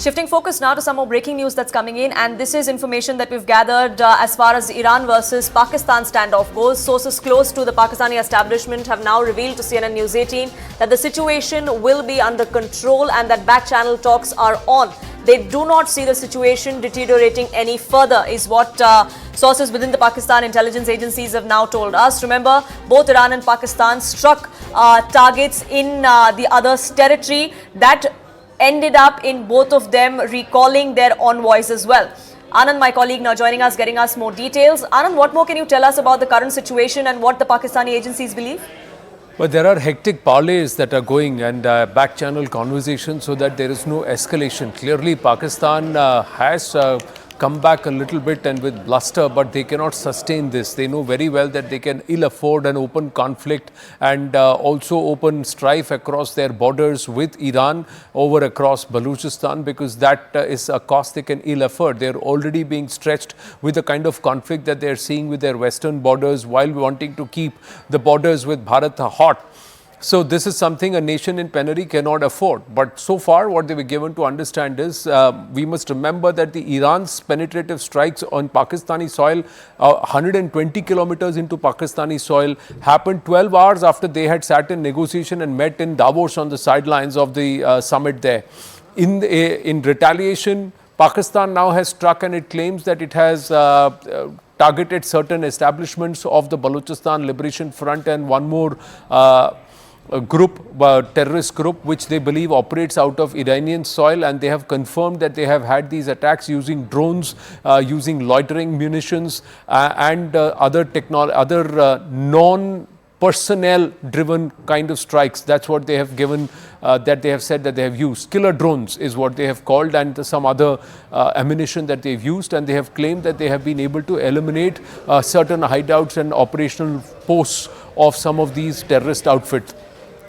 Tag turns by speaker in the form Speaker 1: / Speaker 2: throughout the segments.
Speaker 1: Shifting focus now to some more breaking news that's coming in, and this is information that we've gathered as far as Iran versus Pakistan standoff goes. Sources close to the Pakistani establishment have now revealed to CNN News 18 that the situation will be under control and that back-channel talks are on. They do not see the situation deteriorating any further, is what sources within the Pakistan intelligence agencies have now told us. Remember, both Iran and Pakistan struck targets in the other's territory that ended up in both of them recalling their envoys as well. Anand, my colleague, now joining us, getting us more details. Anand, what more can you tell us about the current situation and what the Pakistani agencies believe?
Speaker 2: Well, there are hectic parleys that are going and back-channel conversations so that there is no escalation. Clearly, Pakistan has come back a little bit and with bluster, but they cannot sustain this. They know very well that they can ill afford an open conflict and also open strife across their borders with Iran over across Baluchistan, because that is a cost they can ill afford. They're already being stretched with the kind of conflict that they're seeing with their western borders while wanting to keep the borders with Bharat hot. So this is something a nation in penury cannot afford. But so far, what they were given to understand is, we must remember that the Iran's penetrative strikes on Pakistani soil, 120 kilometers into Pakistani soil, happened 12 hours after they had sat in negotiation and met in Davos on the sidelines of the summit there. In retaliation, Pakistan now has struck, and it claims that it has targeted certain establishments of the Balochistan Liberation Front and one more terrorist group, which they believe operates out of Iranian soil, and they have confirmed that they have had these attacks using drones, using loitering munitions and other non-personnel driven kind of strikes. That's what they have given, that they have said that they have used. Killer drones is what they have called, and some other ammunition that they've used, and they have claimed that they have been able to eliminate certain hideouts and operational posts of some of these terrorist outfits.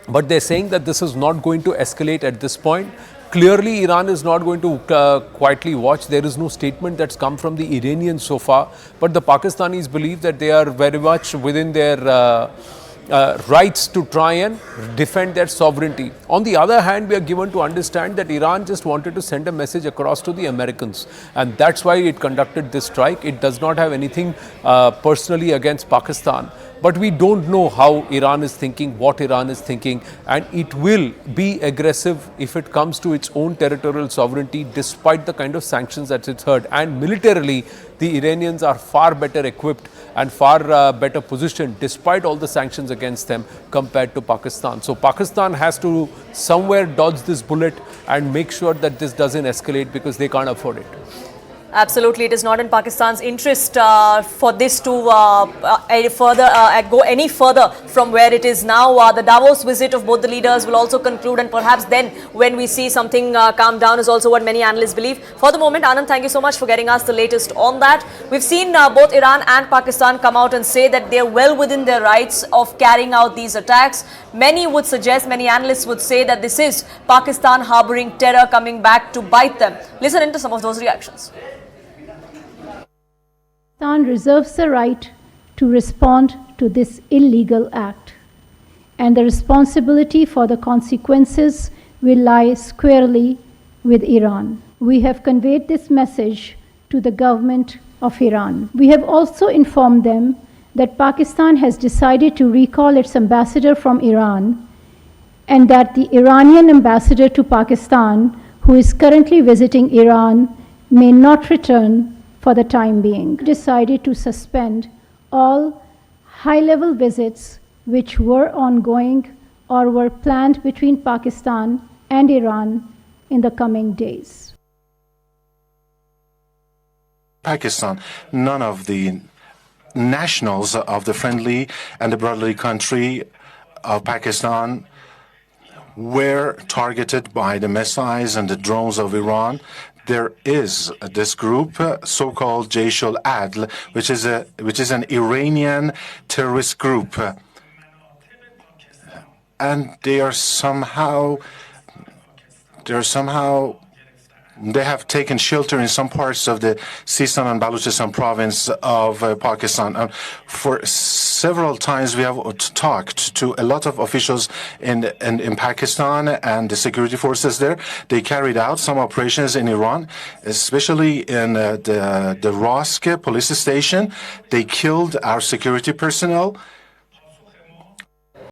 Speaker 2: But they're saying that this is not going to escalate at this point. Clearly, Iran is not going to quietly watch. There is no statement that's come from the Iranians so far. But the Pakistanis believe that they are very much within their rights to try and defend their sovereignty. On the other hand, we are given to understand that Iran just wanted to send a message across to the Americans, and that's why it conducted this strike. It does not have anything personally against Pakistan. But we don't know how Iran is thinking, what Iran is thinking, and it will be aggressive if it comes to its own territorial sovereignty, despite the kind of sanctions that it's heard. And militarily, the Iranians are far better equipped and far better positioned, despite all the sanctions against them, compared to Pakistan. So Pakistan has to somewhere dodge this bullet and make sure that this doesn't escalate, because they can't afford it.
Speaker 1: Absolutely, it is not in Pakistan's interest for this to go any further from where it is now. The Davos visit of both the leaders will also conclude, and perhaps then when we see something calm down is also what many analysts believe. For the moment, Anand, thank you so much for getting us the latest on that. We've seen both Iran and Pakistan come out and say that they're well within their rights of carrying out these attacks. Many would suggest, many analysts would say that this is Pakistan harboring terror coming back to bite them. Listen into some of those reactions.
Speaker 3: Pakistan reserves the right to respond to this illegal act, and the responsibility for the consequences will lie squarely with Iran. We have conveyed this message to the government of Iran. We have also informed them that Pakistan has decided to recall its ambassador from Iran, and that the Iranian ambassador to Pakistan, who is currently visiting Iran, may not return for the time being. Decided to suspend all high-level visits which were ongoing or were planned between Pakistan and Iran in the coming days.
Speaker 4: Pakistan, none of the nationals of the friendly and the brotherly country of Pakistan were targeted by the missiles and the drones of Iran. There is this group, so-called Jaish al-Adl, which is an Iranian terrorist group, and they are somehow They have taken shelter in some parts of the Sistan and Balochistan province of Pakistan. For several times, we have talked to a lot of officials in Pakistan and the security forces there. They carried out some operations in Iran, especially in the Rosk police station. They killed our security personnel.